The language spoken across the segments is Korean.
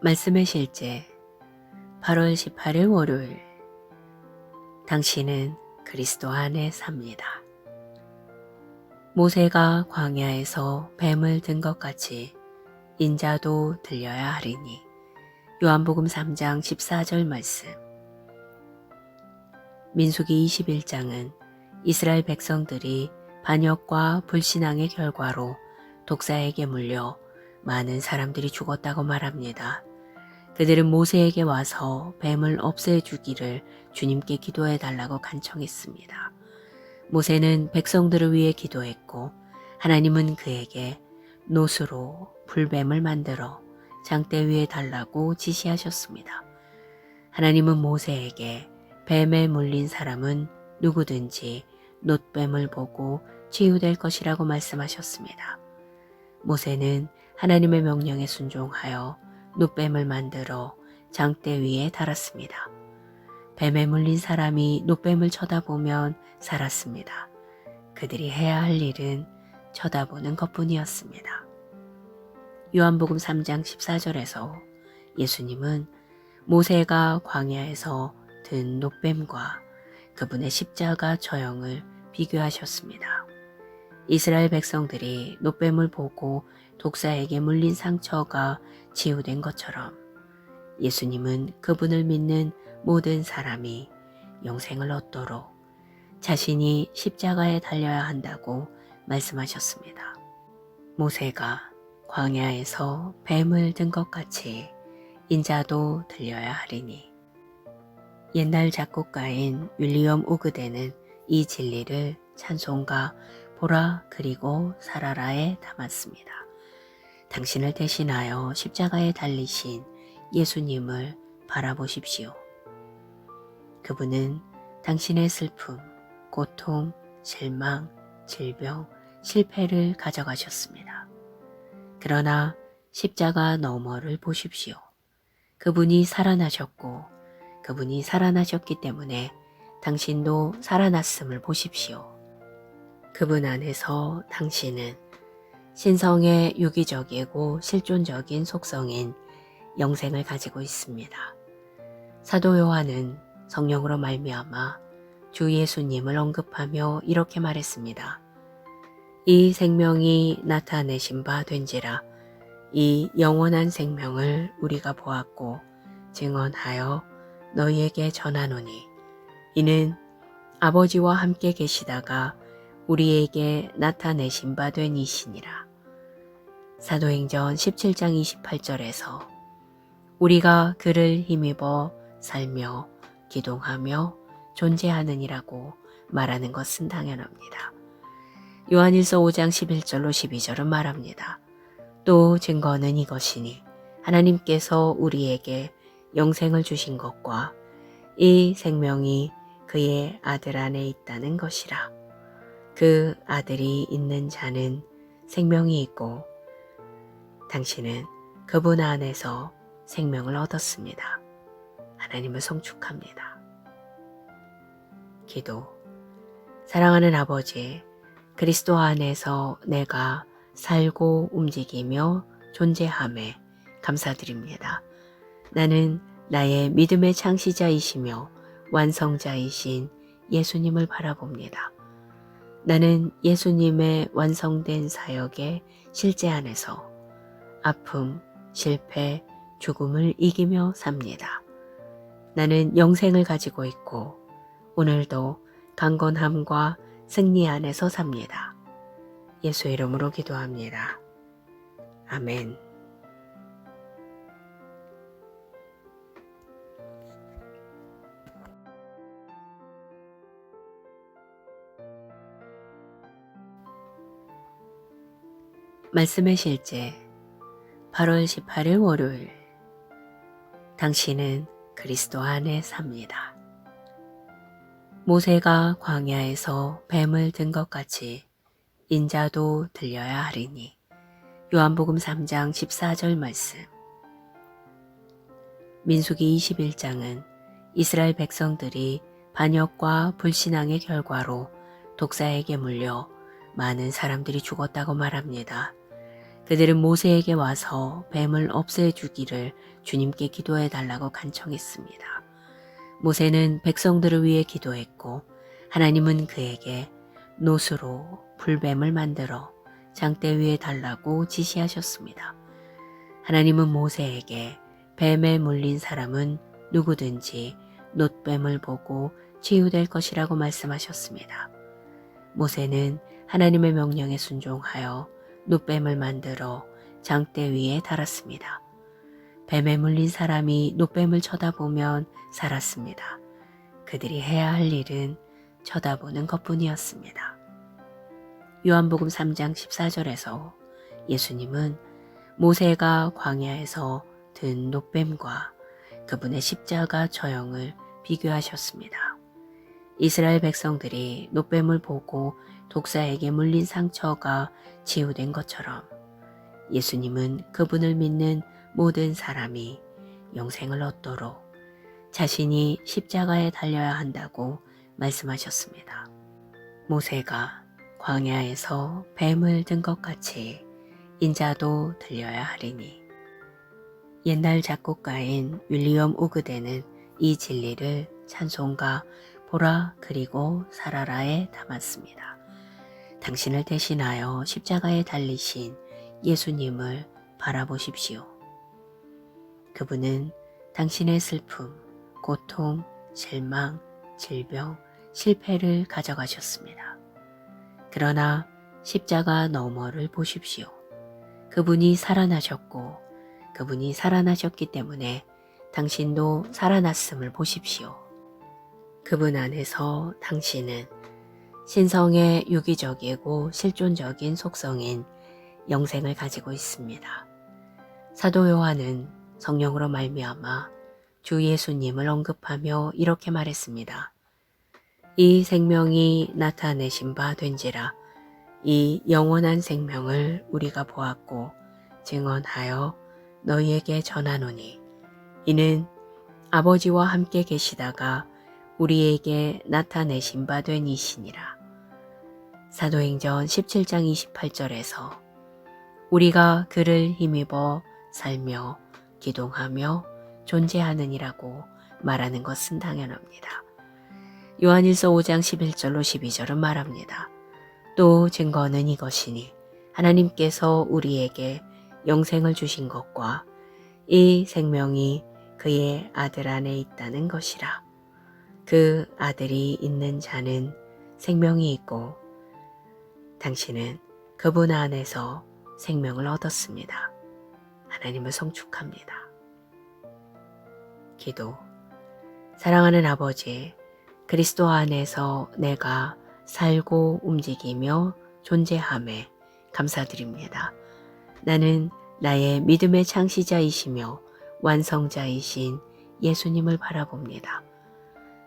말씀의 실제 8월 18일 월요일. 당신은 그리스도 안에 삽니다. 모세가 광야에서 뱀을 든 것 같이 인자도 들려야 하리니. 요한복음 3장 14절 말씀. 민수기 21장은 이스라엘 백성들이 반역과 불신앙의 결과로 독사에게 물려 많은 사람들이 죽었다고 말합니다. 그들은 모세에게 와서 뱀을 없애주기를 주님께 기도해 달라고 간청했습니다. 모세는 백성들을 위해 기도했고 하나님은 그에게 노수로 불뱀을 만들어 장대 위에 달라고 지시하셨습니다. 하나님은 모세에게 뱀에 물린 사람은 누구든지 놋뱀을 보고 치유될 것이라고 말씀하셨습니다. 모세는 하나님의 명령에 순종하여 놋뱀을 만들어 장대 위에 달았습니다. 뱀에 물린 사람이 놋뱀을 쳐다보면 살았습니다. 그들이 해야 할 일은 쳐다보는 것뿐이었습니다. 요한복음 3장 14절에서 예수님은 모세가 광야에서 든 놋뱀과 그분의 십자가 처형을 비교하셨습니다. 이스라엘 백성들이 놋뱀을 보고 독사에게 물린 상처가 치유된 것처럼 예수님은 그분을 믿는 모든 사람이 영생을 얻도록 자신이 십자가에 달려야 한다고 말씀하셨습니다. 모세가 광야에서 뱀을 든 것 같이 인자도 들려야 하리니. 옛날 작곡가인 윌리엄 오그데는 이 진리를 찬송가 보라 그리고 살아라에 담았습니다. 당신을 대신하여 십자가에 달리신 예수님을 바라보십시오. 그분은 당신의 슬픔, 고통, 실망, 질병, 실패를 가져가셨습니다. 그러나 십자가 너머를 보십시오. 그분이 살아나셨고 그분이 살아나셨기 때문에 당신도 살아났음을 보십시오. 그분 안에서 당신은 신성의 유기적이고 실존적인 속성인 영생을 가지고 있습니다. 사도 요한은 성령으로 말미암아 주 예수님을 언급하며 이렇게 말했습니다. 이 생명이 나타내신 바 된지라. 이 영원한 생명을 우리가 보았고 증언하여 너희에게 전하노니 이는 아버지와 함께 계시다가 우리에게 나타내신 바 된 이시니라. 사도행전 17장 28절에서 우리가 그를 힘입어 살며 기동하며 존재하느니라고 말하는 것은 당연합니다. 요한일서 5장 11절로 12절은 말합니다. 또 증거는 이것이니 하나님께서 우리에게 영생을 주신 것과 이 생명이 그의 아들 안에 있다는 것이라. 그 아들이 있는 자는 생명이 있고 당신은 그분 안에서 생명을 얻었습니다. 하나님을 송축합니다. 기도. 사랑하는 아버지, 그리스도 안에서 내가 살고 움직이며 존재함에 감사드립니다. 나는 나의 믿음의 창시자이시며 완성자이신 예수님을 바라봅니다. 나는 예수님의 완성된 사역의 실제 안에서 아픔, 실패, 죽음을 이기며 삽니다. 나는 영생을 가지고 있고 오늘도 강건함과 승리 안에서 삽니다. 예수 이름으로 기도합니다. 아멘. 말씀의 실제 8월 18일 월요일. 당신은 그리스도 안에 삽니다. 모세가 광야에서 뱀을 든 것 같이 인자도 들려야 하리니. 요한복음 3장 14절 말씀. 민수기 21장은 이스라엘 백성들이 반역과 불신앙의 결과로 독사에게 물려 많은 사람들이 죽었다고 말합니다. 그들은 모세에게 와서 뱀을 없애주기를 주님께 기도해 달라고 간청했습니다. 모세는 백성들을 위해 기도했고 하나님은 그에게 노수로 불뱀을 만들어 장대 위에 달라고 지시하셨습니다. 하나님은 모세에게 뱀에 물린 사람은 누구든지 놋뱀을 보고 치유될 것이라고 말씀하셨습니다. 모세는 하나님의 명령에 순종하여 놋뱀을 만들어 장대 위에 달았습니다. 뱀에 물린 사람이 놋뱀을 쳐다보면 살았습니다. 그들이 해야 할 일은 쳐다보는 것뿐이었습니다. 요한복음 3장 14절에서 예수님은 모세가 광야에서 든 놋뱀과 그분의 십자가 처형을 비교하셨습니다. 이스라엘 백성들이 놋뱀을 보고 독사에게 물린 상처가 치유된 것처럼 예수님은 그분을 믿는 모든 사람이 영생을 얻도록 자신이 십자가에 달려야 한다고 말씀하셨습니다. 모세가 광야에서 뱀을 든 것 같이 인자도 들려야 하리니. 옛날 작곡가인 윌리엄 오그데는 이 진리를 찬송가 보라 그리고 살아라에 담았습니다. 당신을 대신하여 십자가에 달리신 예수님을 바라보십시오. 그분은 당신의 슬픔, 고통, 실망, 질병, 실패를 가져가셨습니다. 그러나 십자가 너머를 보십시오. 그분이 살아나셨고 그분이 살아나셨기 때문에 당신도 살아났음을 보십시오. 그분 안에서 당신은 신성의 유기적이고 실존적인 속성인 영생을 가지고 있습니다. 사도 요한은 성령으로 말미암아 주 예수님을 언급하며 이렇게 말했습니다. 이 생명이 나타내신 바 된지라. 이 영원한 생명을 우리가 보았고 증언하여 너희에게 전하노니 이는 아버지와 함께 계시다가 우리에게 나타내신 바 된 이시니라. 사도행전 17장 28절에서 우리가 그를 힘입어 살며 기동하며 존재하느니라고 말하는 것은 당연합니다. 요한일서 5장 11절로 12절은 말합니다. 또 증거는 이것이니 하나님께서 우리에게 영생을 주신 것과 이 생명이 그의 아들 안에 있다는 것이라. 그 아들이 있는 자는 생명이 있고 당신은 그분 안에서 생명을 얻었습니다. 하나님을 송축합니다. 기도. 사랑하는 아버지, 그리스도 안에서 내가 살고 움직이며 존재함에 감사드립니다. 나는 나의 믿음의 창시자이시며 완성자이신 예수님을 바라봅니다.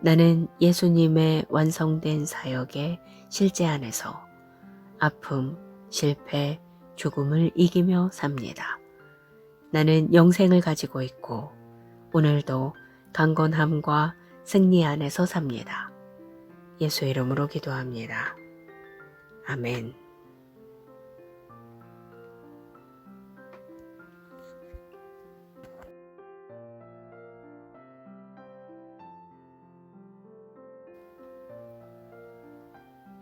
나는 예수님의 완성된 사역의 실제 안에서 아픔, 실패, 죽음을 이기며 삽니다. 나는 영생을 가지고 있고 오늘도 강건함과 승리 안에서 삽니다. 예수 이름으로 기도합니다. 아멘.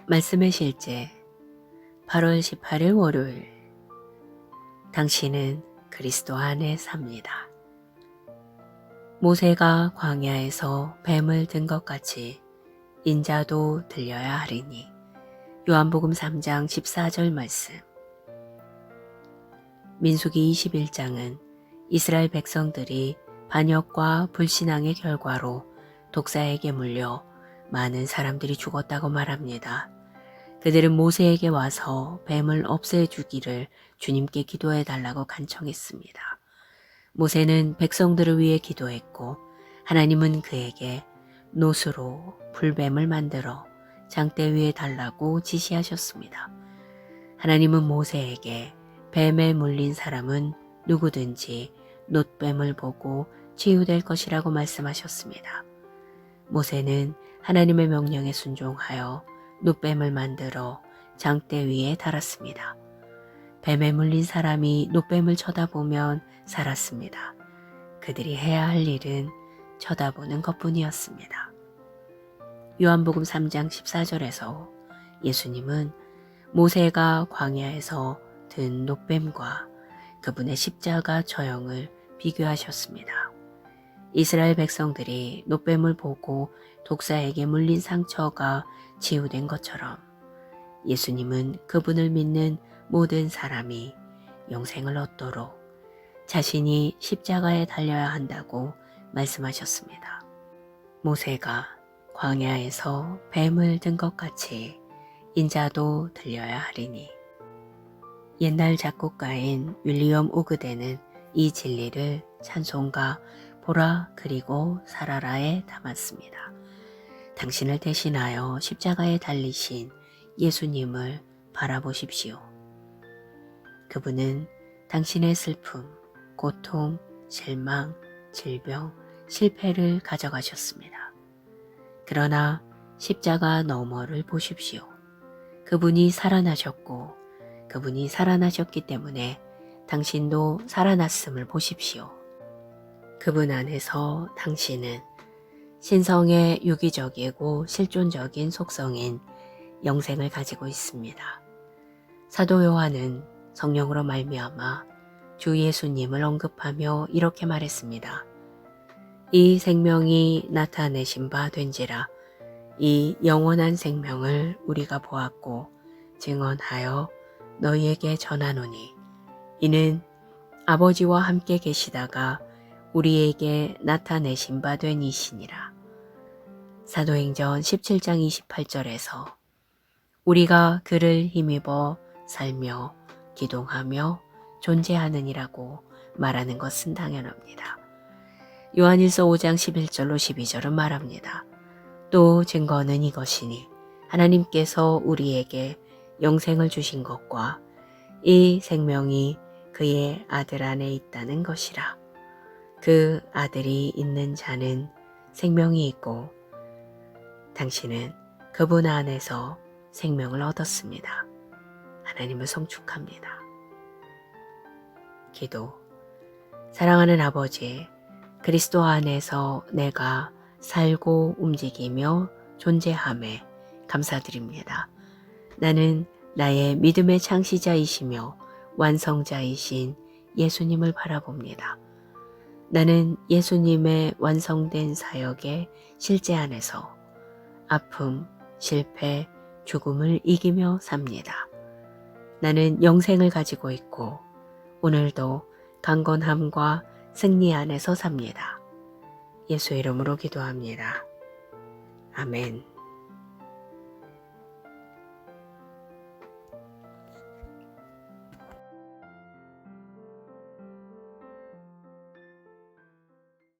말씀의 실제 8월 18일 월요일. 당신은 그리스도 안에 삽니다. 모세가 광야에서 뱀을 든 것 같이 인자도 들려야 하리니. 요한복음 3장 14절 말씀. 민수기 21장은 이스라엘 백성들이 반역과 불신앙의 결과로 독사에게 물려 많은 사람들이 죽었다고 말합니다. 그들은 모세에게 와서 뱀을 없애주기를 주님께 기도해 달라고 간청했습니다. 모세는 백성들을 위해 기도했고 하나님은 그에게 놋으로 불뱀을 만들어 장대 위에 달라고 지시하셨습니다. 하나님은 모세에게 뱀에 물린 사람은 누구든지 놋뱀을 보고 치유될 것이라고 말씀하셨습니다. 모세는 하나님의 명령에 순종하여 놋뱀을 만들어 장대 위에 달았습니다. 뱀에 물린 사람이 노뱀을 쳐다보면 살았습니다. 그들이 해야 할 일은 쳐다보는 것뿐이었습니다. 요한복음 3장 14절에서 예수님은 모세가 광야에서 든 노뱀과 그분의 십자가 처형을 비교하셨습니다. 이스라엘 백성들이 노뱀을 보고 독사에게 물린 상처가 치유된 것처럼 예수님은 그분을 믿는 모든 사람이 영생을 얻도록 자신이 십자가에 달려야 한다고 말씀하셨습니다. 모세가 광야에서 뱀을 든 것 같이 인자도 들려야 하리니. 옛날 작곡가인 윌리엄 오그데는 이 진리를 찬송가 보라 그리고 살아라에 담았습니다. 당신을 대신하여 십자가에 달리신 예수님을 바라보십시오. 그분은 당신의 슬픔, 고통, 실망, 질병, 실패를 가져가셨습니다. 그러나 십자가 너머를 보십시오. 그분이 살아나셨고 그분이 살아나셨기 때문에 당신도 살아났음을 보십시오. 그분 안에서 당신은 신성의 유기적이고 실존적인 속성인 영생을 가지고 있습니다. 사도 요한은 성령으로 말미암아 주 예수님을 언급하며 이렇게 말했습니다. 이 생명이 나타내신 바 된지라. 이 영원한 생명을 우리가 보았고 증언하여 너희에게 전하노니 이는 아버지와 함께 계시다가 우리에게 나타내신 바 된 이시니라. 사도행전 17장 28절에서 우리가 그를 힘입어 살며 기동하며 존재하느니라고 말하는 것은 당연합니다. 요한일서 5장 11절로 12절은 말합니다. 또 증거는 이것이니 하나님께서 우리에게 영생을 주신 것과 이 생명이 그의 아들 안에 있다는 것이라. 그 아들이 있는 자는 생명이 있고 당신은 그분 안에서 생명을 얻었습니다. 하나님을 송축합니다. 기도. 사랑하는 아버지, 그리스도 안에서 내가 살고 움직이며 존재함에 감사드립니다. 나는 나의 믿음의 창시자이시며 완성자이신 예수님을 바라봅니다. 나는 예수님의 완성된 사역의 실제 안에서 아픔, 실패, 죽음을 이기며 삽니다. 나는 영생을 가지고 있고 오늘도 강건함과 승리 안에서 삽니다. 예수 이름으로 기도합니다. 아멘.